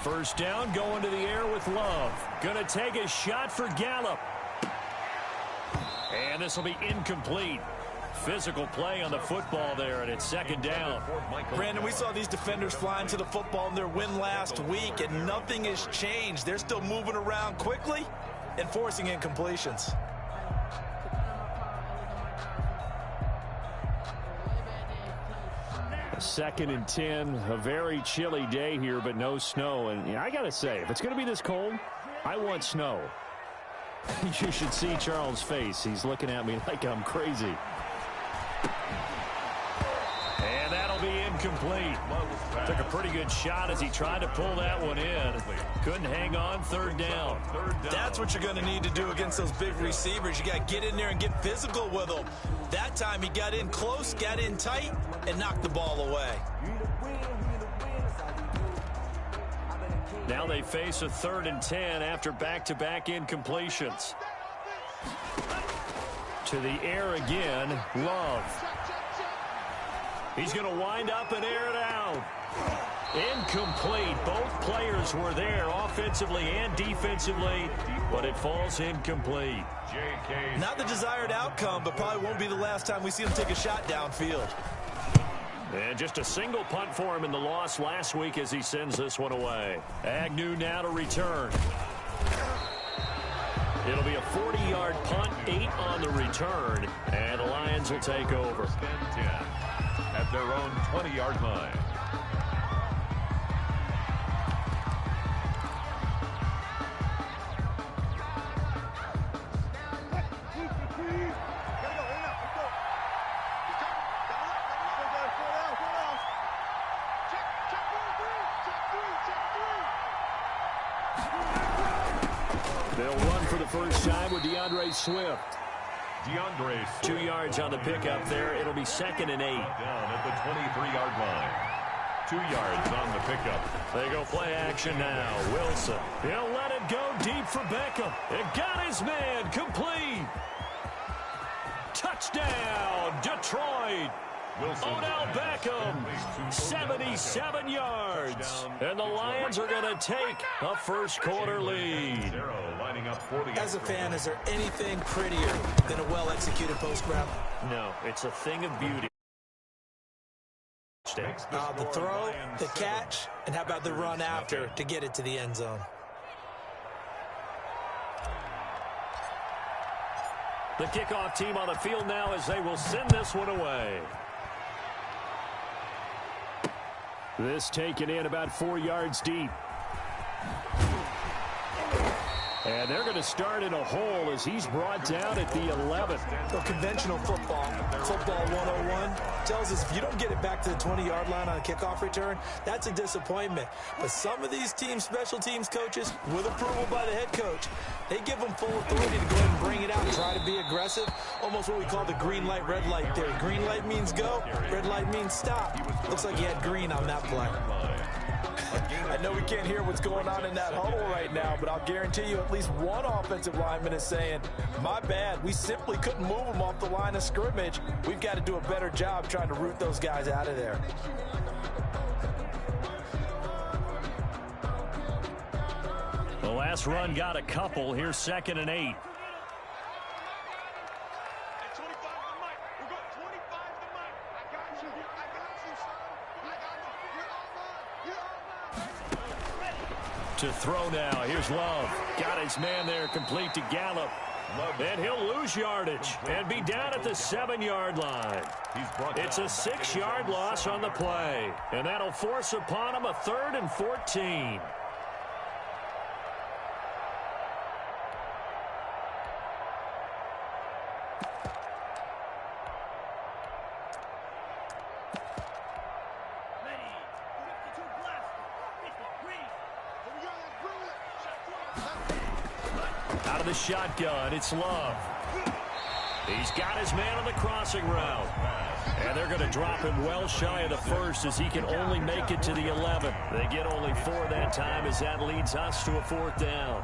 First down, going to the air with Love. Going to take a shot for Gallup. And this will be incomplete. Physical play on the football there, and it's second down. Brandon, we saw these defenders flying to the football in their win last week, and nothing has changed. They're still moving around quickly and forcing incompletions. Second and 10, a very chilly day here, but no snow. And I got to say, if it's going to be this cold, I want snow. You should see Charles' face. He's looking at me like I'm crazy. And that'll be incomplete. Took a pretty good shot as he tried to pull that one in. Couldn't hang on. Third down. That's what you're going to need to do against those big receivers. You got to get in there and get physical with them. That time he got in close, got in tight, and knocked the ball away. Now they face a 3rd and 10 after back-to-back incompletions. To the air again, Love. He's going to wind up and air it out. Incomplete. Both players were there offensively and defensively, but it falls incomplete. Not the desired outcome, but probably won't be the last time we see him take a shot downfield. And just a single punt for him in the loss last week as he sends this one away. Agnew now to return. It'll be a 40-yard punt, 8 on the return, and the Lions will take over. 10 at their own 20-yard line. They'll run for the first time with Swift. 2 yards on the pickup there. It'll be 2nd and 8. Down at the 23-yard line. 2 yards on the pickup. They go play action now. Wilson. He'll let it go deep for Beckham. It got his man complete. Touchdown, Detroit. Odell Beckham, 77 yards. And the Lions are going to take a first-quarter lead. As a fan, is there anything prettier than a well-executed post route? No, it's a thing of beauty. The throw, the catch, and how about the run after to get it to the end zone? The kickoff team on the field now as they will send this one away. This taken in about 4 yards deep. And they're going to start in a hole as he's brought down at the 11. So conventional football 101, tells us if you don't get it back to the 20-yard line on a kickoff return, that's a disappointment. But some of these teams, special teams coaches, with approval by the head coach, they give them full authority to go ahead and bring it out and try to be aggressive. Almost what we call the green light, red light theory. Green light means go, red light means stop. Looks like he had green on that play. I know we can't hear what's going on in that huddle right now, but I'll guarantee you at least one offensive lineman is saying, my bad, we simply couldn't move them off the line of scrimmage. We've got to do a better job trying to root those guys out of there. The last run got a couple. Here's 2nd and 8. To throw now. Here's Love. Got his man there complete to Gallup. And he'll lose yardage and be down at the 7-yard line. It's a 6-yard loss on the play. And that'll force upon him a 3rd and 14. Out of the shotgun, it's Love. He's got his man on the crossing route. And they're going to drop him well shy of the first as he can only make it to the 11. They get only 4 that time as that leads us to a 4th down.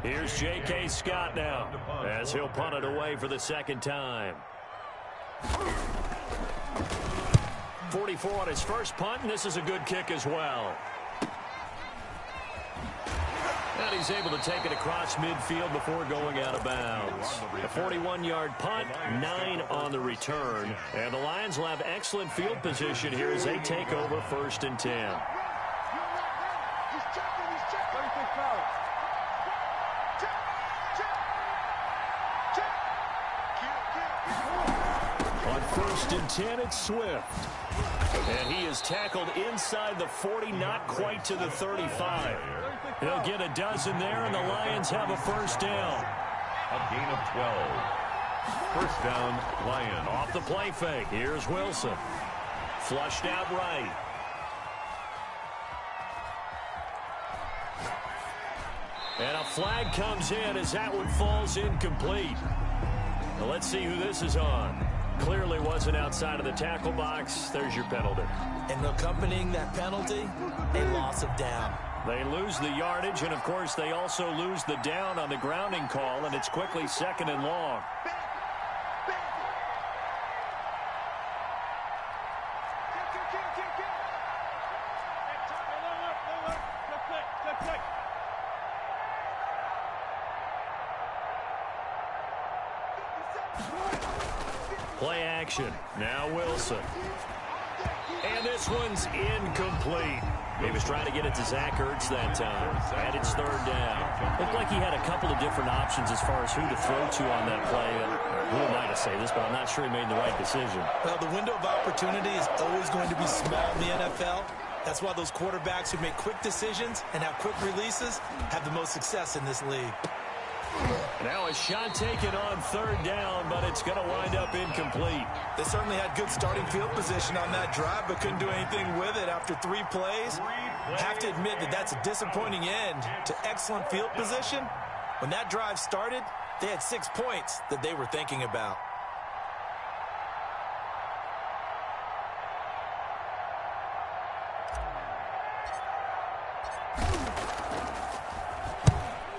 Here's J.K. Scott now, as he'll punt it away for the second time. 44 on his first punt, and this is a good kick as well. And he's able to take it across midfield before going out of bounds. A 41-yard punt, 9 on the return. And the Lions will have excellent field position here as they take over 1st and 10. On 1st and 10, it's Swift. And he is tackled inside the 40, not quite to the 35. He'll get a dozen there, and the Lions have a first down. A gain of 12. First down, Lions. Off the play fake. Here's Wilson. Flushed out right. And a flag comes in as that one falls incomplete. Now let's see who this is on. Clearly wasn't outside of the tackle box. There's your penalty. And accompanying that penalty, a loss of down. They lose the yardage, and, of course, they also lose the down on the grounding call, and it's quickly 2nd and long. Play action. Now Wilson. And this one's incomplete. He was trying to get it to Zach Ertz that time. And it's 3rd down. Looked like he had a couple of different options as far as who to throw to on that play. Who am I to say this, but I'm not sure he made the right decision. Well, the window of opportunity is always going to be small in the NFL. That's why those quarterbacks who make quick decisions and have quick releases have the most success in this league. Now a shot taken on 3rd down, but it's going to wind up incomplete. They certainly had good starting field position on that drive, but couldn't do anything with it after 3 plays. I have to admit that that's a disappointing end to excellent field position. When that drive started, they had 6 points that they were thinking about.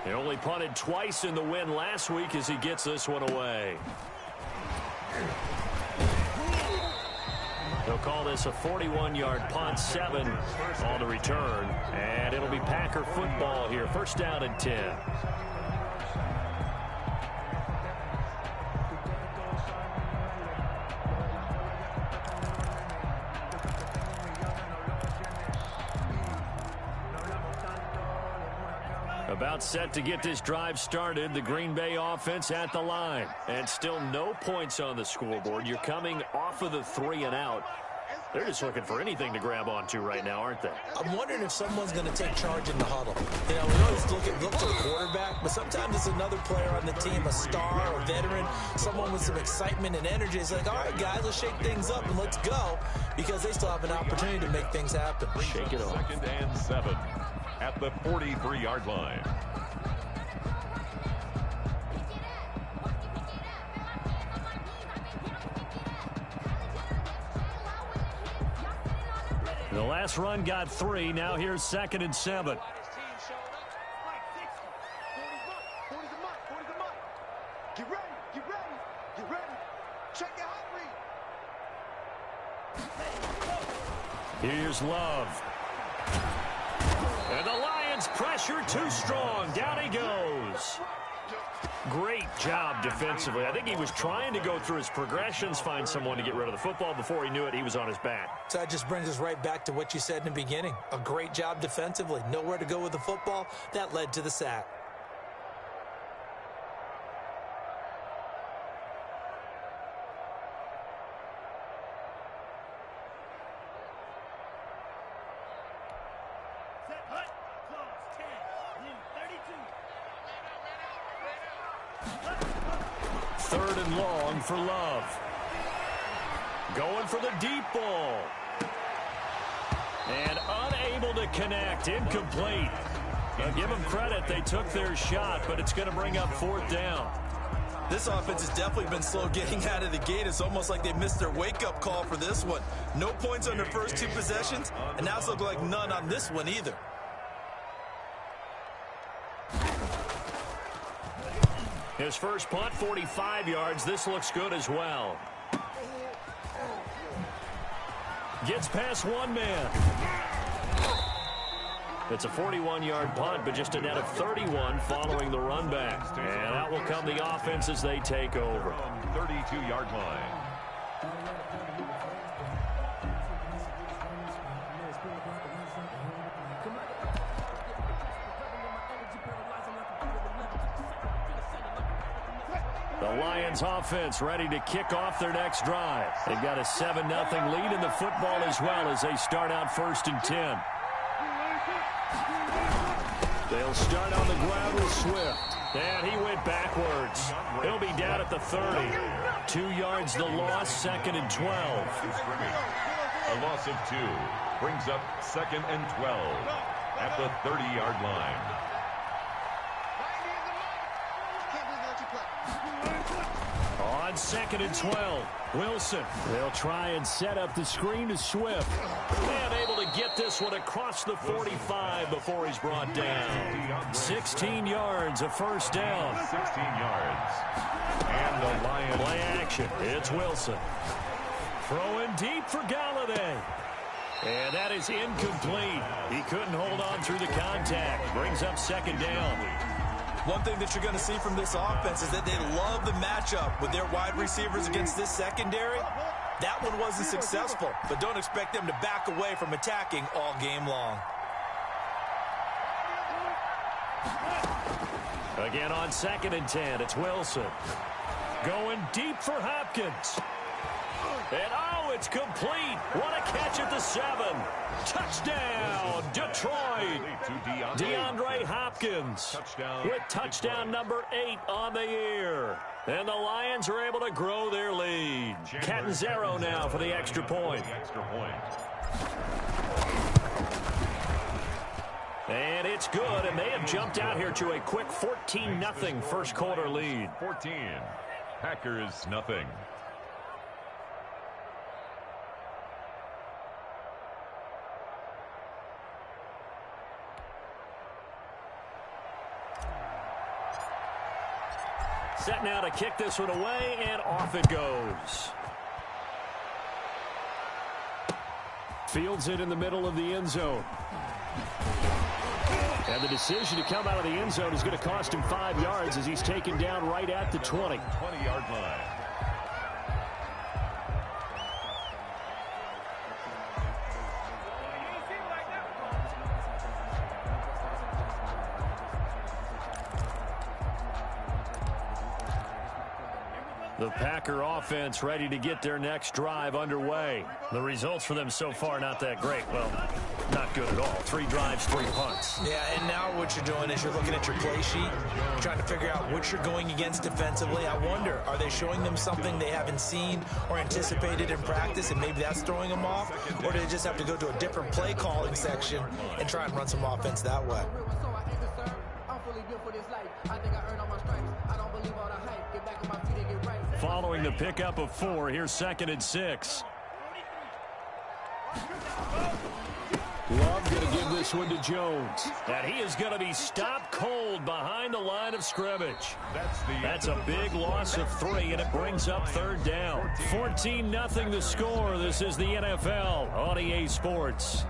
He only punted twice in the win last week as he gets this one away. They'll call this a 41-yard punt, 7 on the return. And it'll be Packer football here. First down and 10. About set to get this drive started. The Green Bay offense at the line. And still no points on the scoreboard. You're coming off of the 3 and out. They're just looking for anything to grab onto right now, aren't they? I'm wondering if someone's going to take charge in the huddle. You know, we always look to the quarterback, but sometimes it's another player on the team, a star or a veteran, someone with some excitement and energy. It's like, all right, guys, let's shake things up and let's go, because they still have an opportunity to make things happen. Shake it off. 2nd and 7 at the 43-yard line. The last run got 3. Now here's 2nd and 7. Get ready, get ready, get ready. Check your heart rate. Here's Love. And the Lions pressure too strong. Down he goes. Great job defensively. I think he was trying to go through his progressions, find someone to get rid of the football. Before he knew it, he was on his back. So that just brings us right back to what you said in the beginning. A great job defensively. Nowhere to go with the football. That led to the sack. Third and long for Love. Going for the deep ball. And unable to connect. Incomplete. Now give them credit. They took their shot, but it's going to bring up 4th down. This offense has definitely been slow getting out of the gate. It's almost like they missed their wake-up call for this one. No points on their first 2 possessions, and now it's looking like none on this one either. His first punt, 45 yards. This looks good as well. Gets past one man. It's a 41-yard punt, but just a net of 31 following the run back. And out will come the offense as they take over. 32-yard line. The Lions offense ready to kick off their next drive. They've got a 7-0 lead in the football as well as they start out 1st and 10. They'll start on the ground with Swift. And he went backwards. He'll be down at the 30. 2 yards the loss, 2nd and 12. A loss of 2 brings up 2nd and 12 at the 30-yard line. On 2nd and 12, Wilson. They'll try and set up the screen to Swift. And able to get this one across the 45 before he's brought down. 16 yards, a first down. 16 yards. And the Lions. Play action. It's Wilson. Throwing deep for Galladay. And that is incomplete. He couldn't hold on through the contact. Brings up 2nd down. One thing that you're going to see from this offense is that they love the matchup with their wide receivers against this secondary. That one wasn't successful, but don't expect them to back away from attacking all game long. Again on 2nd and 10, it's Wilson. Going deep for Hopkins. And oh, it's complete. What a catch at the 7. Touchdown, Detroit. DeAndre Hopkins with touchdown number 8 on the year. And the Lions are able to grow their lead. Catanzaro now for the extra point. And it's good, and they have jumped out here to a quick 14-0 first quarter lead. 14. Packers nothing. Set now to kick this one away, and off it goes. Fields it in the middle of the end zone. And the decision to come out of the end zone is going to cost him 5 yards as he's taken down right at the 20. 20-yard line. The Packer offense ready to get their next drive underway. The results for them so far not that great. Well, not good at all. 3 drives, 3 punts. Yeah, and now what you're doing is you're looking at your play sheet, trying to figure out what you're going against defensively. I wonder, are they showing them something they haven't seen or anticipated in practice, and maybe that's throwing them off? Or do they just have to go to a different play calling section and try and run some offense that way? Following the pickup of 4, here's 2nd and 6. Love going to give this one to Jones. And he is going to be stopped cold behind the line of scrimmage. That's a big loss of 3, and it brings up 3rd down. 14-0 the score. This is the NFL on EA Sports.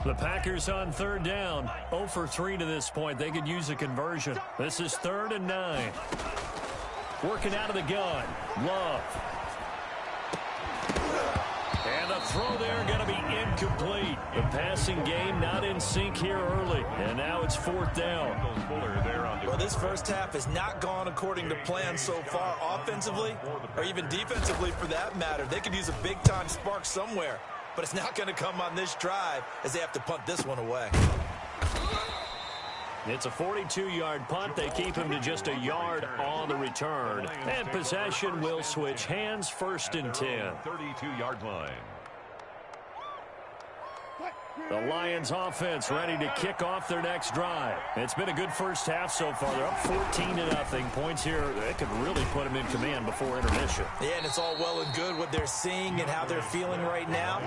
The Packers on 3rd down. 0 for 3 to this point. They could use a conversion. This is 3rd and 9. Working out of the gun. Love. And the throw there going to be incomplete. The passing game not in sync here early. And now it's 4th down. Well, this first half has not gone according to plan so far offensively or even defensively for that matter. They could use a big-time spark somewhere. But it's not going to come on this drive as they have to punt this one away. It's a 42-yard punt. They keep him to just a yard on the return. And possession will switch hands, 1st and 10. 32-yard line. The Lions offense ready to kick off their next drive. It's been a good first half so far. They're up 14-0. Points here, they could really put them in command before intermission. Yeah, and it's all well and good what they're seeing and how they're feeling right now.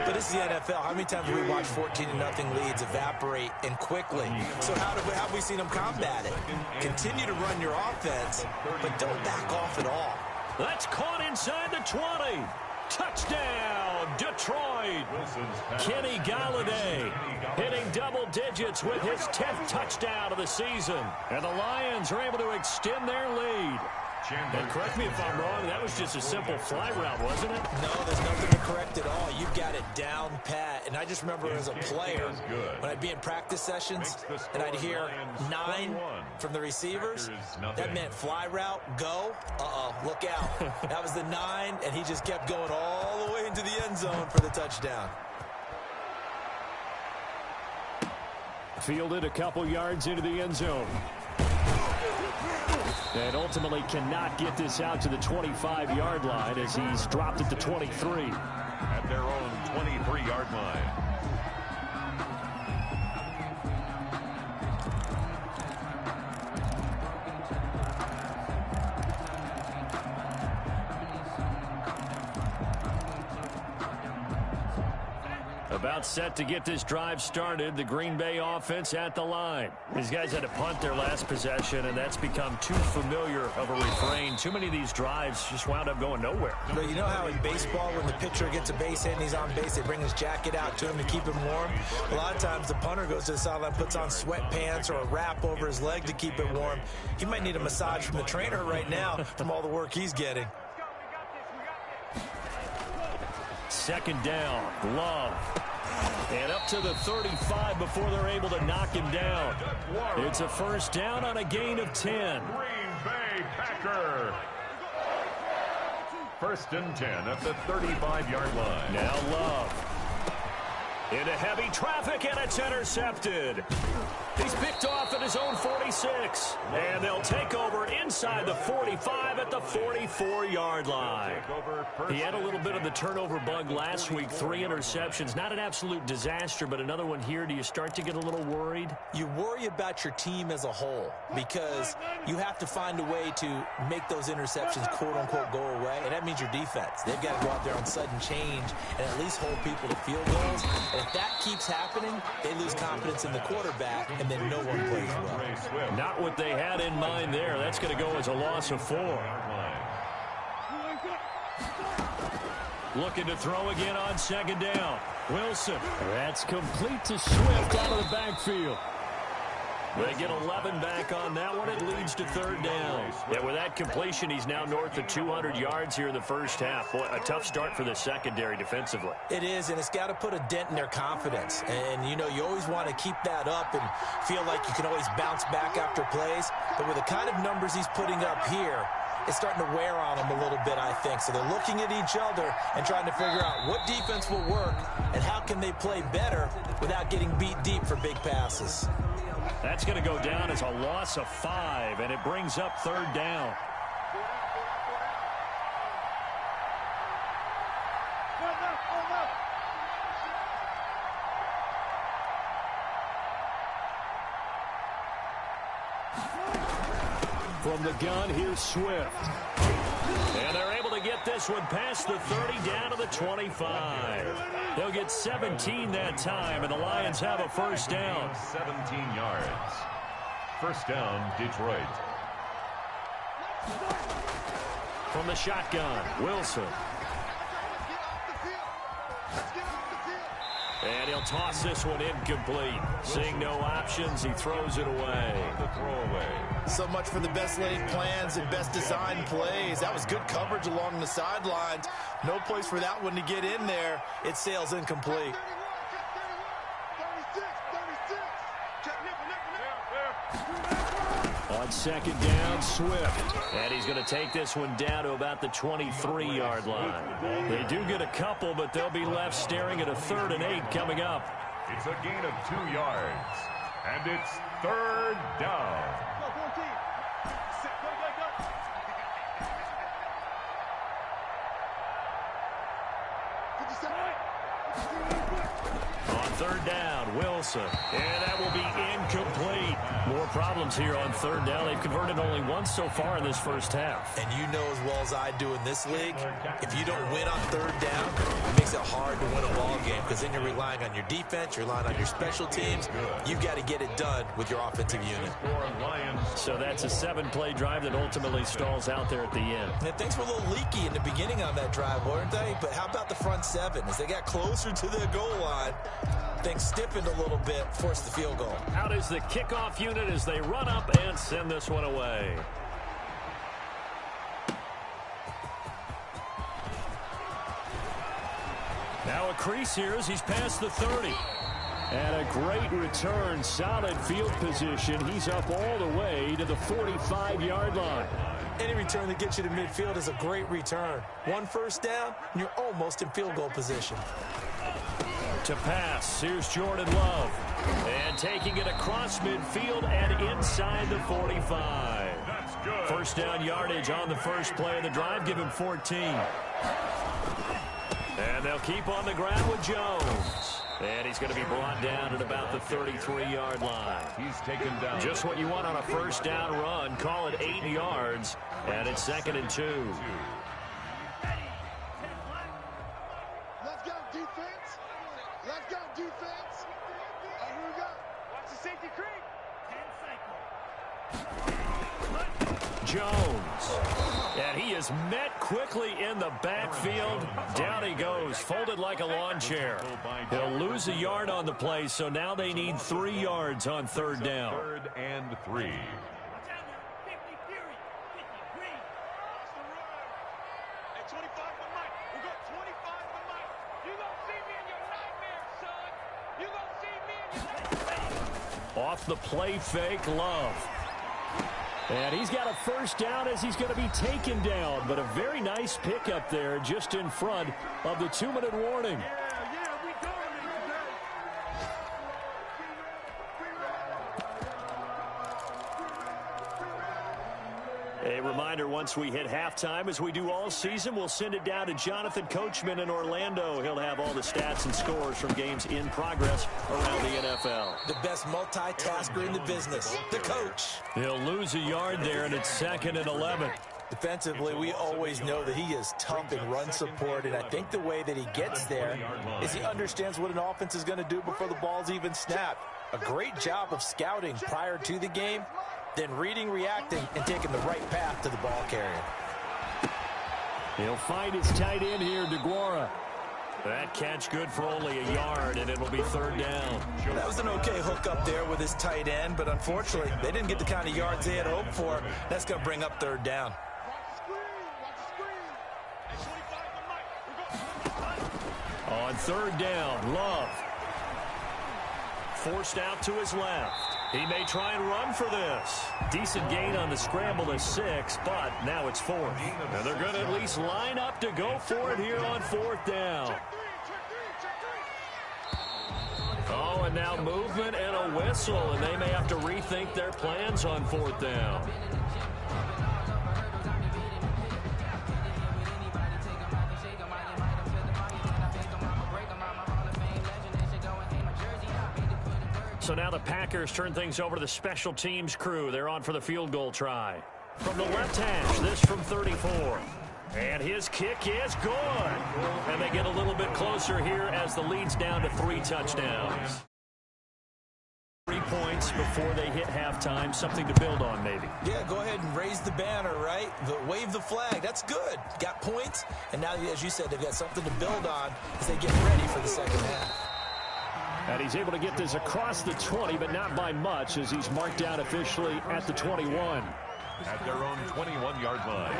But this is the NFL. How many times have we watched 14-0 leads evaporate and quickly? So how have we seen them combat it? Continue to run your offense, but don't back off at all. That's caught inside the 20. Touchdown, Detroit. Kenny Galladay hitting double digits with his 10th touchdown of the season. And the Lions are able to extend their lead. And correct me if I'm wrong, that was just a simple fly route, wasn't it? No, there's nothing to correct at all. You've got it down pat. And I just remember as a player, when I'd be in practice sessions and I'd hear 9 from the receivers, that meant fly route, go, look out. That was the 9, and he just kept going all the way into the end zone for the touchdown. Fielded a couple yards into the end zone. And ultimately cannot get this out to the 25-yard line as he's dropped at the 23. At their own 23-yard line. About set to get this drive started. The Green Bay offense at the line. These guys had to punt their last possession, and that's become too familiar of a refrain. Too many of these drives just wound up going nowhere. But you know how in baseball, when the pitcher gets a base hit and he's on base, they bring his jacket out to him to keep him warm? A lot of times the punter goes to the sideline, puts on sweatpants or a wrap over his leg to keep it warm. He might need a massage from the trainer right now from all the work he's getting. Second down, Love. And up to the 35 before they're able to knock him down. It's a first down on a gain of 10. Green Bay Packer. First and 10 at the 35-yard line. Now Love. Into heavy traffic, and it's intercepted. He's picked off at his own 46. And they'll take over inside the 45 at the 44-yard line. He had a little bit of the turnover bug last week. 3 interceptions. Not an absolute disaster, but another one here. Do you start to get a little worried? You worry about your team as a whole because you have to find a way to make those interceptions, quote-unquote, go away. And that means your defense. They've got to go out there on sudden change and at least hold people to field goals. And if that keeps happening, they lose confidence in the quarterback, and then no one plays well. Not what they had in mind there. That's going to go as a loss of 4. Looking to throw again on second down. Wilson. That's complete to Swift out of the backfield. They get 11 back on that one. It leads to third down. Yeah, with that completion, he's now north of 200 yards here in the first half. Boy, a tough start for the secondary defensively. It is, and it's got to put a dent in their confidence. And, you know, you always want to keep that up and feel like you can always bounce back after plays. But with the kind of numbers he's putting up here, it's starting to wear on them a little bit, I think. So they're looking at each other and trying to figure out what defense will work and how can they play better without getting beat deep for big passes. That's going to go down as a loss of 5, and it brings up third down. From the gun, here's Swift. And they're able to get this one past the 30 down to the 25. They'll get 17 that time, and the Lions have a first down. 17 yards. First down, Detroit. From the shotgun, Wilson. And he'll toss this one incomplete. Seeing no options, he throws it away. The throwaway. So much for the best laid plans and best designed plays. That was good coverage along the sidelines. No place for that one to get in there. It sails incomplete. On second down, Swift. And he's going to take this one down to about the 23-yard line. They do get a couple, but they'll be left staring at a 3rd and 8 coming up. It's a gain of 2 yards. And it's third down. On Third down, Wilson. And that will be incomplete. More problems here on third down. They've converted only once so far in this first half. And you know as well as I do in this league, if you don't win on third down, it makes it hard to win a ball game because then you're relying on your defense, you're relying on your special teams. You've got to get it done with your offensive unit. So that's a 7-play drive that ultimately stalls out there at the end. And things were a little leaky in the beginning on that drive, weren't they? But how about the front seven? As they got closer to the goal line, things stiffened a little bit, forced the field goal. Out is the kickoff unit as they run up and send this one away. Now a crease here as he's past the 30. And a great return, solid field position. He's up all the way to the 45-yard line. Any return that gets you to midfield is a great return. One first down, and you're almost in field goal position. To pass, here's Jordan Love. And taking it across midfield and inside the 45. That's good. First down yardage on the first play of the drive. Give him 14. And they'll keep on the ground with Jones. And he's going to be brought down at about the 33-yard line. He's taken down. Just what you want on a first down run. Call it 8 yards. And it's 2nd and 2. Let's go, defense. Let's go, defense. Here we go. Watch the safety creep. 10 cycle. Jones. And he is met quickly in the backfield. Down he goes, folded like a lawn chair. He'll lose a yard on the play, so now they need 3 yards on third down. 3rd and 3. Off the play fake, Love. And he's got a first down as he's going to be taken down. But a very nice pickup there just in front of the 2-minute warning. A reminder, once we hit halftime, as we do all season, we'll send it down to Jonathan Coachman in Orlando. He'll have all the stats and scores from games in progress around the NFL. The best multitasker in the business, the coach. He'll lose a yard there, and it's 2nd and 11. Defensively, we always know that he is tough in run support, and I think the way that he gets there is he understands what an offense is going to do before the ball's even snapped. A great job of scouting prior to the game, then reading, reacting, and taking the right path to the ball carrier. He'll find his tight end here, DeGuara. That catch good for only a yard, and it'll be 3rd down. That was an okay hook up there with his tight end, but unfortunately, they didn't get the kind of yards they had hoped for. That's going to bring up 3rd down. On 3rd down, Love. Forced out to his left. He may try and run for this. Decent gain on the scramble to 6, but now it's 4th. And they're going to at least line up to go for it here on 4th down. Oh, and now movement and a whistle, and they may have to rethink their plans on 4th down. So now the Packers turn things over to the special teams crew. They're on for the field goal try. From the left hash, this from 34. And his kick is good. And they get a little bit closer here as the lead's down to 3 touchdowns. 3 points before they hit halftime. Something to build on, maybe. Yeah, go ahead and raise the banner, right? Wave the flag. That's good. Got points. And now, as you said, they've got something to build on as they get ready for the second half. And he's able to get this across the 20, but not by much, as he's marked down officially at the 21. At their own 21-yard line.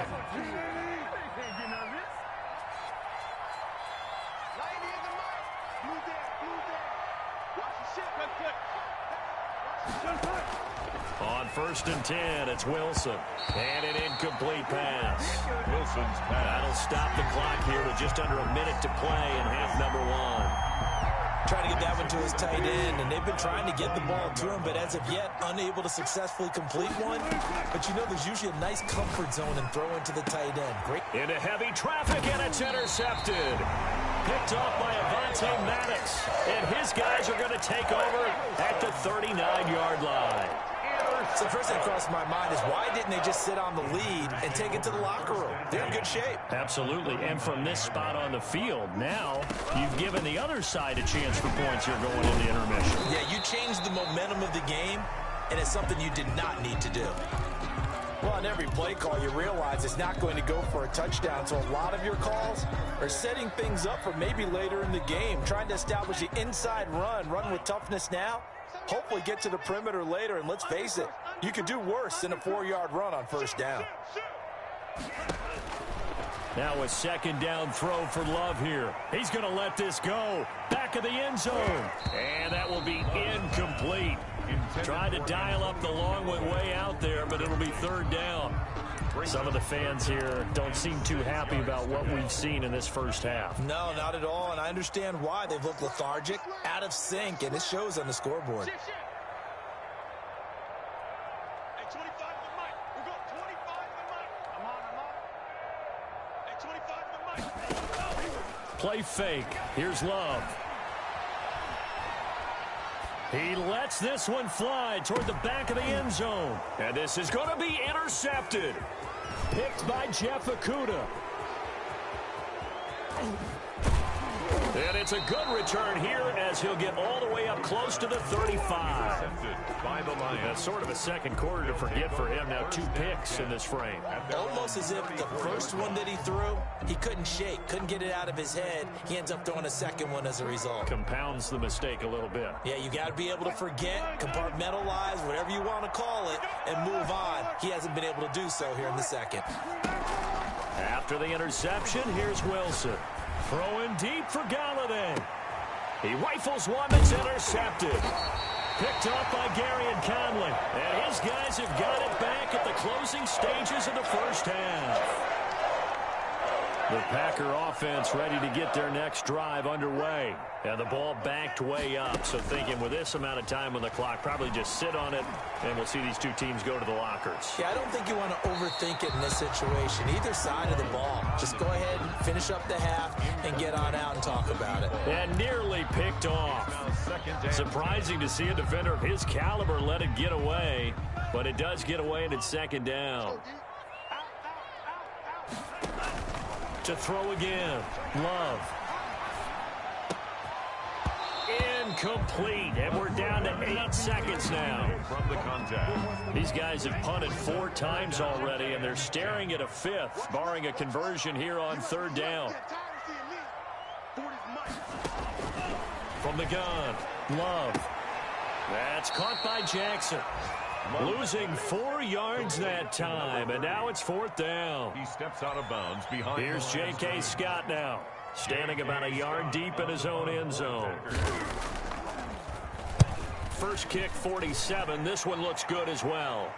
On 1st and 10, it's Wilson. And an incomplete pass. Wilson's pass. That'll stop the clock here with just under a minute to play in half number 1. Trying to get that one to his tight end, and they've been trying to get the ball to him, but as of yet, unable to successfully complete one. But you know, there's usually a nice comfort zone in throwing to the tight end. Great. Into heavy traffic, and it's intercepted. Picked off by Avonte Maddox. And his guys are going to take over at the 39-yard line. So the first thing that crossed my mind is why didn't they just sit on the lead and take it to the locker room? They're in good shape. Absolutely. And from this spot on the field, now you've given the other side a chance for points here going into intermission. Yeah, you changed the momentum of the game, and it's something you did not need to do. Well, on every play call, you realize it's not going to go for a touchdown, so a lot of your calls are setting things up for maybe later in the game, trying to establish the inside run with toughness now, hopefully get to the perimeter later, and let's face it, you could do worse than a 4-yard run on first down. Now a second down throw for Love here. He's going to let this go. Back of the end zone. And that will be incomplete. Trying to dial up the long way out there, but it'll be third down. Some of the fans here don't seem too happy about what we've seen in this first half. No, not at all, and I understand why. They've looked lethargic, out of sync, and it shows on the scoreboard. Play fake. Here's Love. He lets this one fly toward the back of the end zone. And this is going to be intercepted. Picked by Jeff Okudah. And it's a good return here as he'll get all the way up close to the 35. By the Lions. That's sort of a second quarter to forget for him. Now 2 picks in this frame. Almost as if the first one that he threw, he couldn't shake, couldn't get it out of his head. He ends up throwing a second one as a result. Compounds the mistake a little bit. Yeah, you got to be able to forget, compartmentalize, whatever you want to call it, and move on. He hasn't been able to do so here in the second. After the interception, here's Wilson. Throwing deep for Galladay. He rifles one that's intercepted. Picked off by Gary and Conley. And his guys have got it back at the closing stages of the first half. The Packer offense ready to get their next drive underway. And the ball backed way up. So thinking with this amount of time on the clock, probably just sit on it, and we'll see these two teams go to the lockers. Yeah, I don't think you want to overthink it in this situation. Either side of the ball. Just go ahead, finish up the half, and get on out and talk about it. And nearly picked off. Surprising to see a defender of his caliber let it get away. But it does get away, and it's second down. To throw again. Love. Incomplete. And we're down to 8 seconds now. From the contact. These guys have punted 4 times already, and they're staring at a 5th, barring a conversion here on third down. From the gun. Love. That's caught by Jackson. Losing 4 yards that time, and now it's 4th down. He steps out of bounds behind. Here's J.K. Scott now, standing about a yard deep in his own end zone. First kick, 47. This one looks good as well.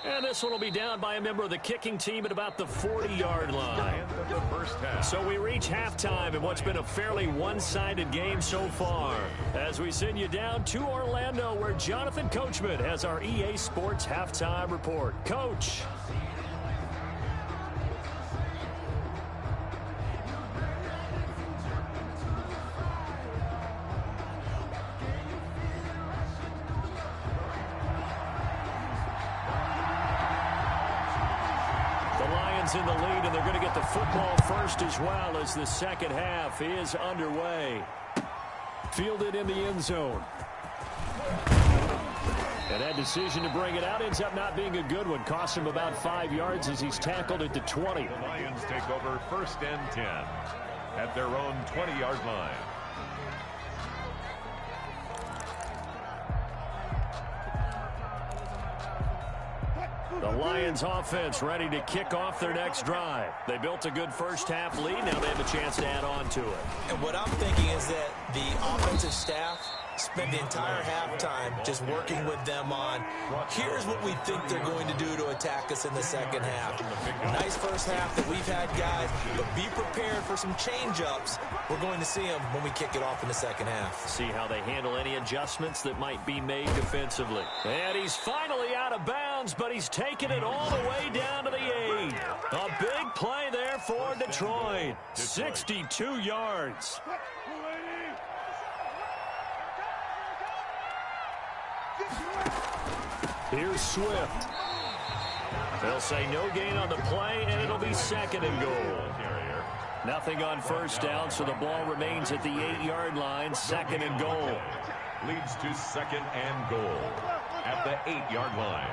And this one will be down by a member of the kicking team at about the 40-yard line. So we reach halftime in what's been a fairly one-sided game so far. As we send you down to Orlando, where Jonathan Coachman has our EA Sports halftime report. Coach. In the lead, and they're going to get the football first as well as the second half is underway. Fielded in the end zone. And that decision to bring it out ends up not being a good one. Cost him about 5 yards as he's tackled at the 20. The Lions take over 1st and 10 at their own 20-yard line. The Lions offense ready to kick off their next drive. They built a good first half lead. Now they have a chance to add on to it. And what I'm thinking is that the offensive staff spent the entire halftime just working with them on, here's what we think they're going to do to attack us in the second half. Nice first half that we've had, guys, but be prepared for some change-ups. We're going to see them when we kick it off in the second half. See how they handle any adjustments that might be made defensively. And he's finally out of bounds. downs, but he's taken it all the way down to the 8. A big play there for Detroit. 62 yards. Here's Swift. They'll say no gain on the play, and it'll be second and goal. Nothing on first down, so the ball remains at the 8-yard line, second and goal. Leads to second and goal at the 8-yard line.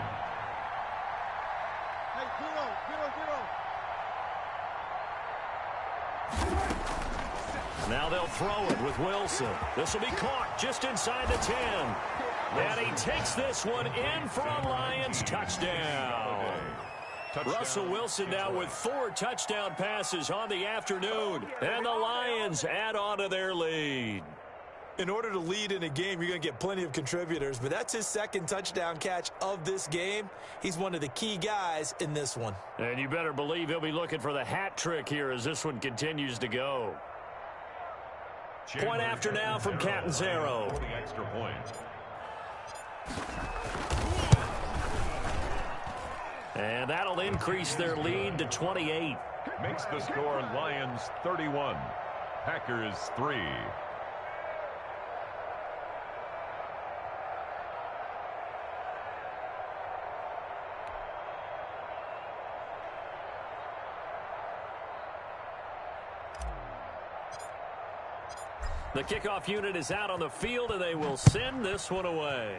Now they'll throw it with Wilson. This will be caught just inside the 10. And he takes this one in for a Lions touchdown. Russell Wilson now with 4 touchdown passes on the afternoon. And the Lions add on to their lead. In order to lead in a game, you're going to get plenty of contributors, but that's his second touchdown catch of this game. He's one of the key guys in this one. And you better believe he'll be looking for the hat trick here as this one continues to go. Point after now from Catanzaro. For the extra point. And that'll increase their lead to 28. Makes the score Lions 31, Packers 3. The kickoff unit is out on the field, and they will send this one away.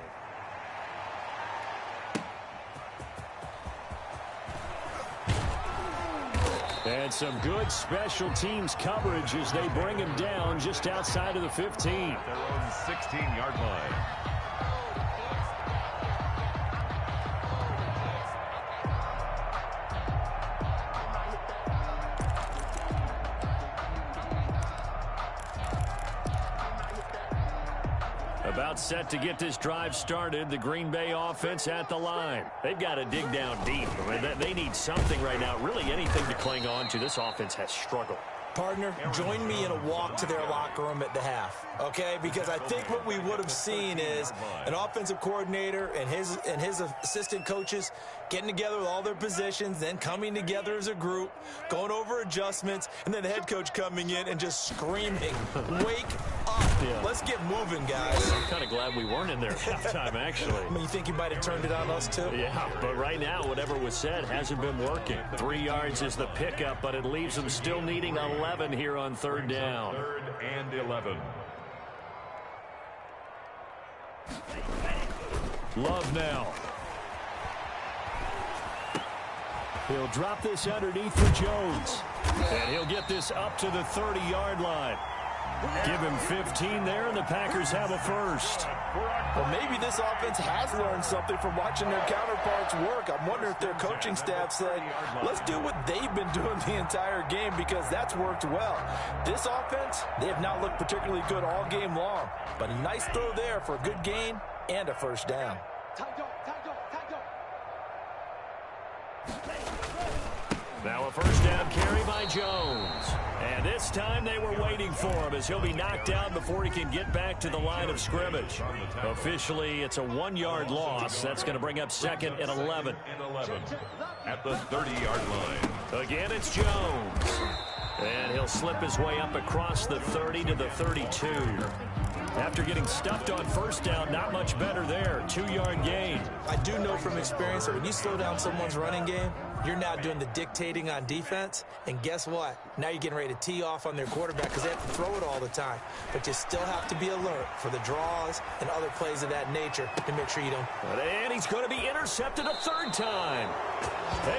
And some good special teams coverage as they bring him down just outside of the 15. Their own 16-yard line. About set to get this drive started. The Green Bay offense at the line. They've got to dig down deep. I mean, they need something right now, really anything to cling on to. This offense has struggled. Partner, join me in a walk to their locker room at the half, okay? Because I think what we would have seen is an offensive coordinator and his assistant coaches getting together with all their positions, then coming together as a group, going over adjustments, and then the head coach coming in and just screaming, wake up. Yeah. Let's get moving, guys. I'm kind of glad we weren't in there at halftime, actually. I mean, you think you might have turned it on us, too? Yeah, but right now, whatever was said hasn't been working. 3 yards is the pickup, but it leaves them still needing 11 here on third down. Third and 11. Love now. He'll drop this underneath for Jones. And he'll get this up to the 30-yard line. Give him 15 there, and the Packers have a first. Well, maybe this offense has learned something from watching their counterparts work. I'm wondering if their coaching staff said, let's do what they've been doing the entire game, because that's worked well. This offense, they have not looked particularly good all game long. But a nice throw there for a good gain and a first down. Now a first down carry by Jones. And this time they were waiting for him as he'll be knocked down before he can get back to the line of scrimmage. Officially, it's a 1-yard loss. That's going to bring up second and 11. At the 30-yard line. Again, it's Jones. And he'll slip his way up across the 30 to the 32. After getting stuffed on first down, not much better there. 2-yard gain. I do know from experience that when you slow down someone's running game, you're now doing the dictating on defense. And guess what? Now you're getting ready to tee off on their quarterback because they have to throw it all the time. But you still have to be alert for the draws and other plays of that nature to make sure you don't. And he's going to be intercepted a third time.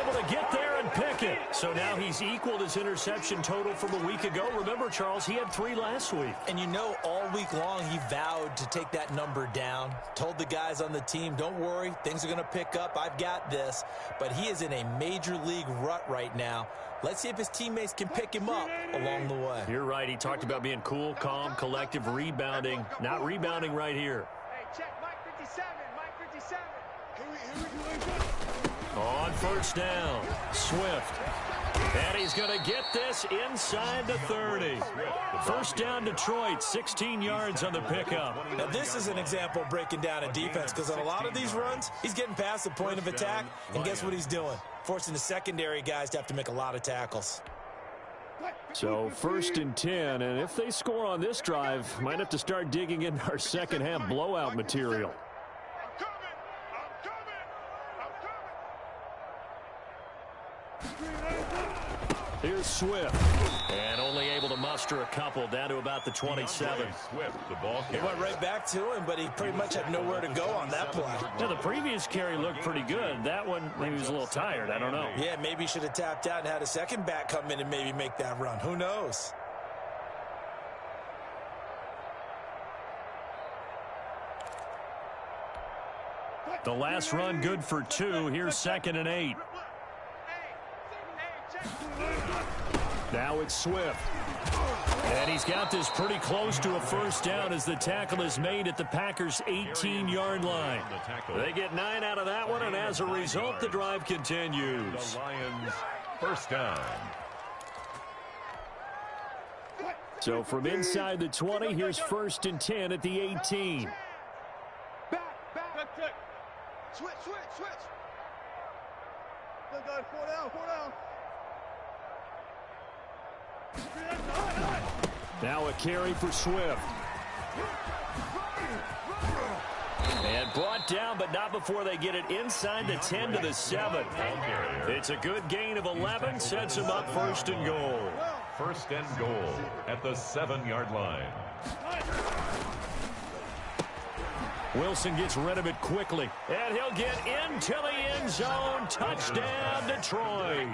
Able to get there and pick it. So now he's equaled his interception total from a week ago. Remember, Charles, he had 3 last week. And you know, all week long he vowed to take that number down. Told the guys on the team, don't worry, things are going to pick up. I've got this. But he is in a major league rut right now. Let's see if his teammates can pick him up along the way. You're right. He talked about being cool, calm, collective, rebounding. Not rebounding right here. Hey, check Mike 57. Mike 57. On first down, Swift. And he's going to get this inside the 30. First down, Detroit, 16 yards on the pickup. Now, this is an example of breaking down a defense, because on a lot of these runs, he's getting past the point of attack, and guess what he's doing? Forcing the secondary guys to have to make a lot of tackles. So 1st and 10, and if they score on this drive, might have to start digging in our second half blowout material. Here's Swift. And only able to muster a couple down to about the 27. Swift, the ball He went right back to him, but he pretty much had nowhere to go on that play. Yeah, the previous carry looked pretty good. That one, maybe he was a little tired. I don't know. Yeah, maybe he should have tapped out and had a second back come in and maybe make that run. Who knows? The last run good for 2. Here's 2nd and 8. Now it's Swift. And he's got this pretty close to a first down as the tackle is made at the Packers' 18-yard line. They get 9 out of that one, and as a result, the drive continues. The Lions, first down. So from inside the 20, here's 1st and 10 at the 18. Back. Switch. Good, 4 down. Now a carry for Swift. And brought down, but not before they get it inside the 10 to the 7. It's a good gain of 11, sets him up 1st and goal. 1st and goal at the 7-yard line. Wilson gets rid of it quickly, and he'll get into the end zone. Touchdown, Detroit.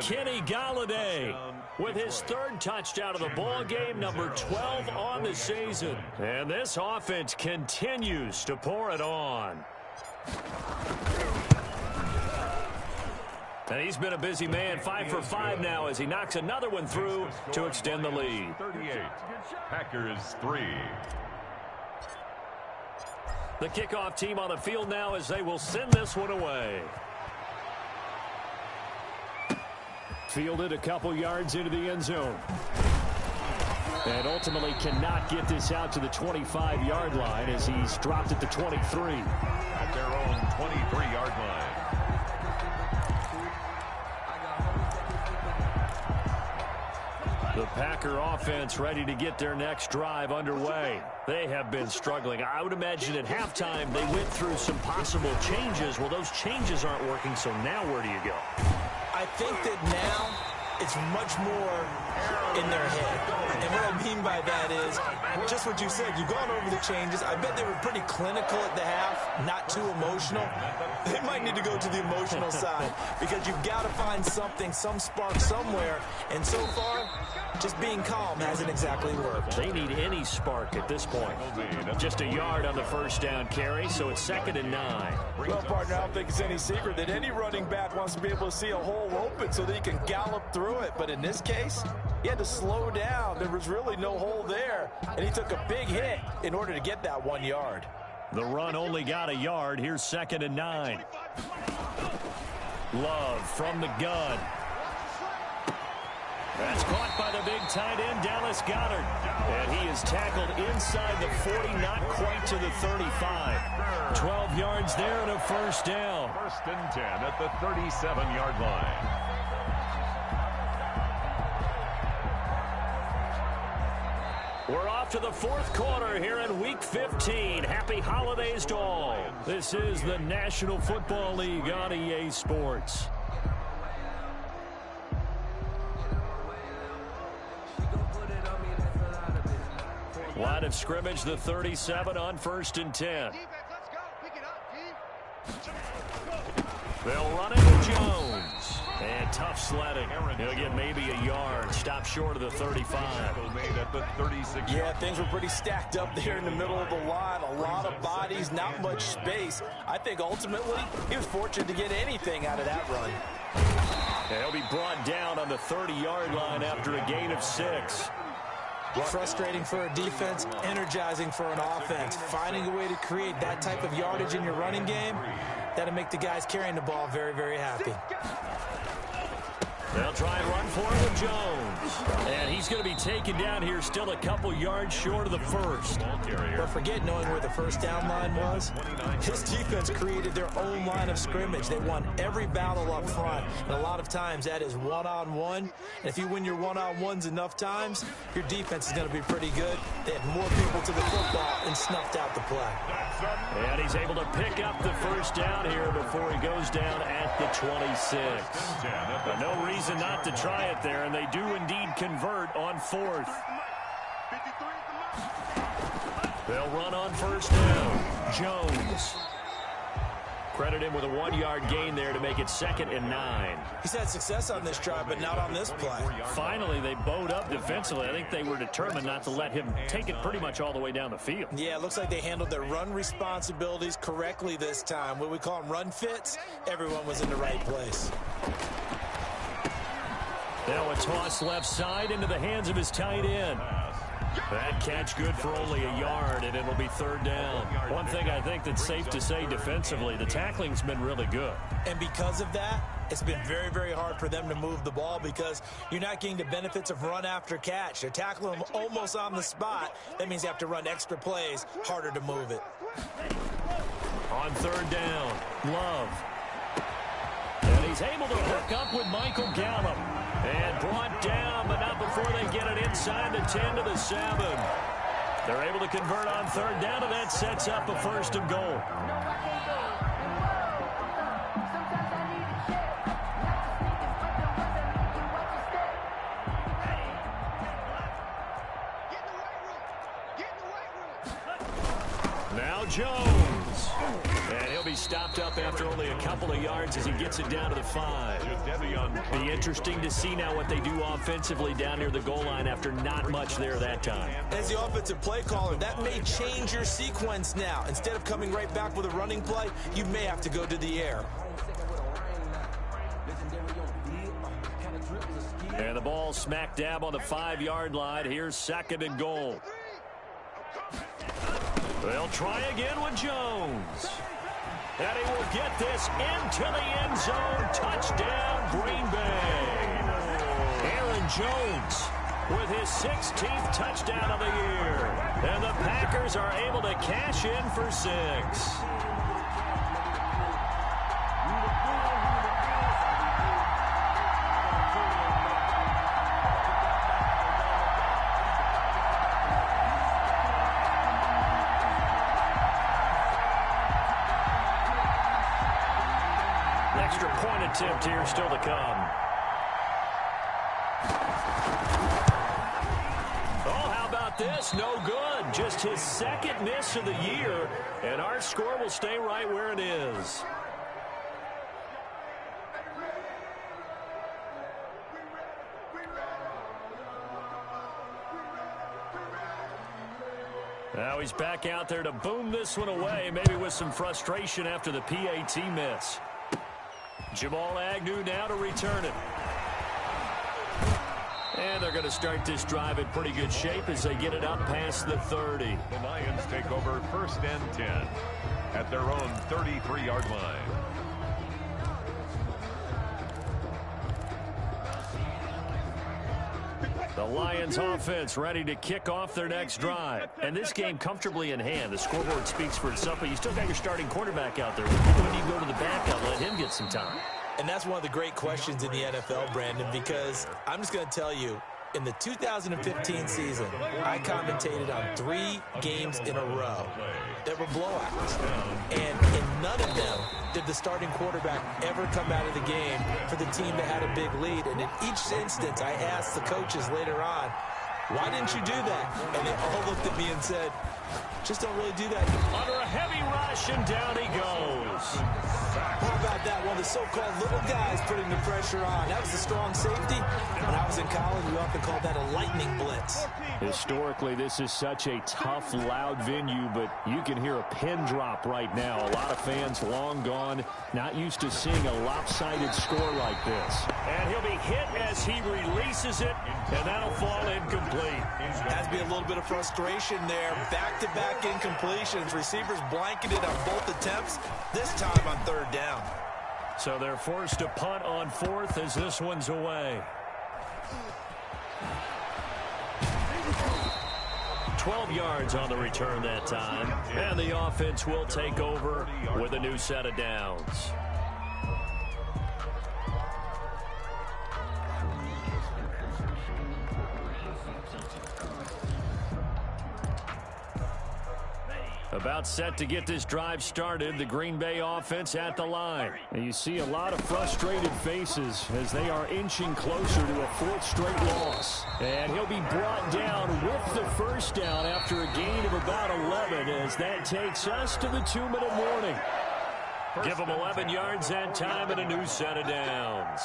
Kenny Golladay with his 3rd touchdown of the ball game, number 12 on the season. And this offense continues to pour it on. And he's been a busy man, 5 for 5 now as he knocks another one through to extend the lead. 38, Packers 3. The kickoff team on the field now as they will send this one away. Fielded a couple yards into the end zone. And ultimately cannot get this out to the 25-yard line as he's dropped at the 23. At their own 23-yard line. The Packer offense ready to get their next drive underway. They have been struggling. I would imagine at halftime they went through some possible changes. Well, those changes aren't working, so now where do you go? I think that now it's much more in their head. And what I mean by that is just what you said. You've gone over the changes. I bet they were pretty clinical at the half, not too emotional. They might need to go to the emotional side because you've got to find something, some spark somewhere. And so far, just being calm hasn't exactly worked. They need any spark at this point. Just a yard on the first down carry, so it's 2nd and 9. Well, partner, I don't think it's any secret that any running back wants to be able to see a hole open so that he can gallop through it. But in this case, he had to slow down. There was really no hole there, and he took a big hit in order to get that 1 yard. The run only got a yard. Here's 2nd and 9. Love from the gun. That's caught by the big tight end, Dallas Goedert. And he is tackled inside the 40, not quite to the 35. 12 yards there and a first down. 1st and 10 at the 37-yard line. We're off to the 4th quarter here in Week 15. Happy holidays to all. This is the National Football League on EA Sports. Line of scrimmage, the 37 on 1st and 10. They'll run into Jones. And tough sledding. He'll get maybe a yard. Stop short of the 35. Yeah, things were pretty stacked up there in the middle of the line. A lot of bodies, not much space. I think ultimately he was fortunate to get anything out of that run. He'll be brought down on the 30-yard line after a gain of 6. Frustrating for a defense, energizing for an offense. Finding a way to create that type of yardage in your running game, that'll make the guys carrying the ball very, very happy. They'll try and run for it with Jones. And he's going to be taken down here still a couple yards short of the first. But forget knowing where the first down line was. This defense created their own line of scrimmage. They won every battle up front. And a lot of times that is one-on-one. And if you win your one-on-ones enough times, your defense is going to be pretty good. They had more people to the football and snuffed out the play. And he's able to pick up the first down here before he goes down at the 26. But no reason not to try it there, and they do indeed convert on fourth. They'll run on first down. Jones. Credit him with a 1-yard gain there to make it 2nd and 9. He's had success on this drive, but not on this play. Finally, they bowed up defensively. I think they were determined not to let him take it pretty much all the way down the field. Yeah, it looks like they handled their run responsibilities correctly this time. What we call them run fits, everyone was in the right place. Now a toss left side into the hands of his tight end. That catch good for only a yard, and it'll be 3rd down. One thing I think that's safe to say defensively, the tackling's been really good. And because of that, it's been very, very hard for them to move the ball because you're not getting the benefits of run after catch. They're tackling them almost on the spot. That means you have to run extra plays, harder to move it. On 3rd down, Love. And he's able to hook up with Michael Gallup. And brought down, but not before they get it inside the 10 to the 7. They're able to convert on 3rd down, and that sets up a 1st and goal. Now Jones. And he'll be stopped up after only a couple of yards as he gets it down to the 5. Be interesting to see now what they do offensively down near the goal line after not much there that time. As the offensive play caller, that may change your sequence now. Instead of coming right back with a running play, you may have to go to the air. And the ball smack dab on the 5-yard line. Here's 2nd and goal. They'll try again with Jones. And he will get this into the end zone. Touchdown, Green Bay. Aaron Jones with his 16th touchdown of the year. And the Packers are able to cash in for 6. Extra point attempt here still to come. Oh, how about this? No good. Just his 2nd miss of the year, and our score will stay right where it is. Now he's back out there to boom this one away, maybe with some frustration after the PAT miss. Jamal Agnew now to return it. And they're going to start this drive in pretty good shape as they get it up past the 30. The Lions take over 1st and 10 at their own 33-yard line. The Lions offense ready to kick off their next drive. And this game comfortably in hand. The scoreboard speaks for itself, but you still got your starting quarterback out there. When you go to the backup, let him get some time. And that's one of the great questions in the NFL, Brandon, because I'm just going to tell you, in the 2015 season, I commentated on 3 games in a row that were blowouts. And in none of them did the starting quarterback ever come out of the game for the team that had a big lead. And in each instance, I asked the coaches later on, why didn't you do that? And they all looked at me and said, just don't really do that. Under a heavy rush, and down he goes. How about that? One of the so-called little guys putting the pressure on. That was a strong safety. When I was in college, we often called that a lightning blitz. Historically, this is such a tough, loud venue, but you can hear a pin drop right now. A lot of fans long gone, not used to seeing a lopsided score like this. And he'll be hit as he releases it, and that'll fall incomplete. Has to be a little bit of frustration there. Back-to-back incompletions. Receivers blanketed on both attempts, this time on 3rd down. So they're forced to punt on fourth as this one's away. 12 yards on the return that time. And the offense will take over with a new set of downs. About set to get this drive started, the Green Bay offense at the line. And you see a lot of frustrated faces as they are inching closer to a fourth straight loss. And he'll be brought down with the first down after a gain of about 11 as that takes us to the 2-minute warning. Give them 11 yards that time and a new set of downs.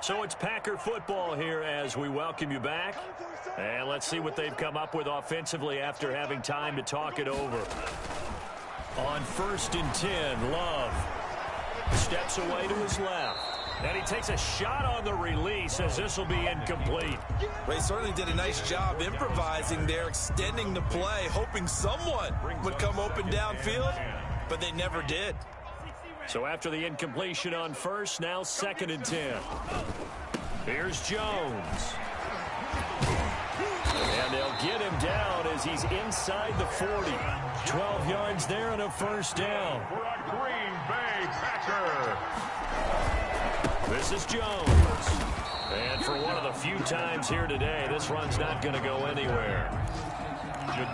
So it's Packer football here as we welcome you back. And let's see what they've come up with offensively after having time to talk it over. On 1st and 10, Love steps away to his left. And he takes a shot on the release as this will be incomplete. Well, he certainly did a nice job improvising there, extending the play, hoping someone would come open downfield, but they never did. So after the incompletion on 1st, now 2nd and 10. Here's Jones. And they'll get him down as he's inside the 40. 12 yards there and a first down. For a Green Bay Packer. This is Jones. And for one of the few times here today, this run's not going to go anywhere.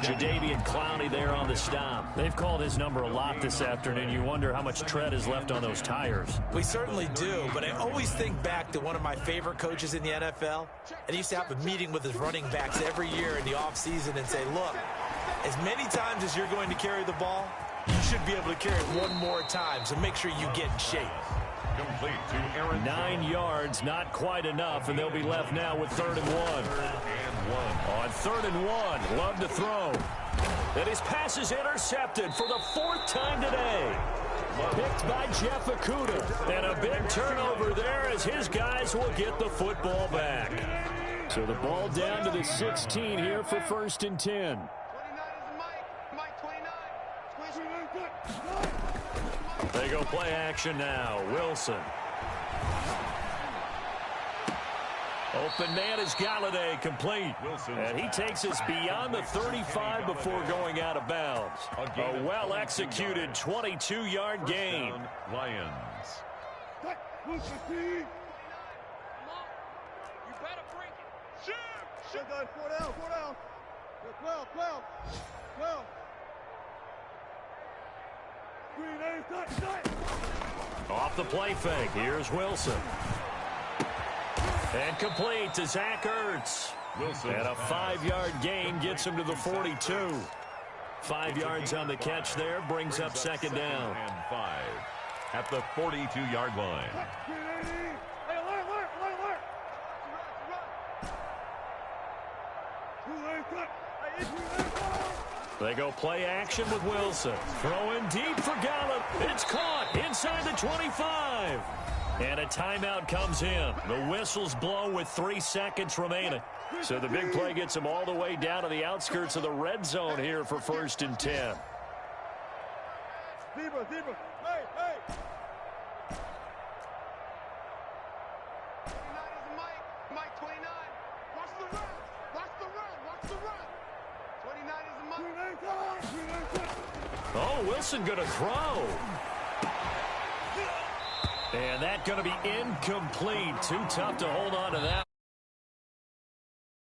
Jadeveon Clowney there on the stop. They've called his number a lot this afternoon. You wonder how much tread is left on those tires. We certainly do, but I always think back to one of my favorite coaches in the NFL. And he used to have a meeting with his running backs every year in the offseason and say, look, as many times as you're going to carry the ball, you should be able to carry it one more time, so make sure you get in shape. Complete to Aaron. 9 yards, not quite enough, and they'll be left now with 3rd and 1. On 3rd and 1, Love to throw. And his pass is intercepted for the 4th time today. Picked by Jeff Okudah. And a big turnover there as his guys will get the football back. So the ball down to the 16 here for 1st and 10. They go play action now. Wilson. Open man is Galladay, complete. And he takes us beyond the 35 before going out of bounds. A well-executed 22-yard gain. Lions. You better bring it. Shoot! 4 down, 4 down. 12, 12, 12. Off the play fake. Here's Wilson. And complete to Zach Ertz. And a 5-yard gain gets him to the 42. 5 yards on the catch there brings up 2nd down. And 5 at the 42-yard line. They go play action with Wilson. Throwing deep for Gallup. It's caught inside the 25. And a timeout comes in. The whistles blow with 3 seconds remaining. So the big play gets him all the way down to the outskirts of the red zone here for 1st and 10. Zebra, zebra. Hey, hey. 29 is Mike. Mike 29. Watch the run. Watch the run. Watch the run. 29 is Mike. Oh, Wilson going to throw. And that going to be incomplete. Too tough to hold on to that.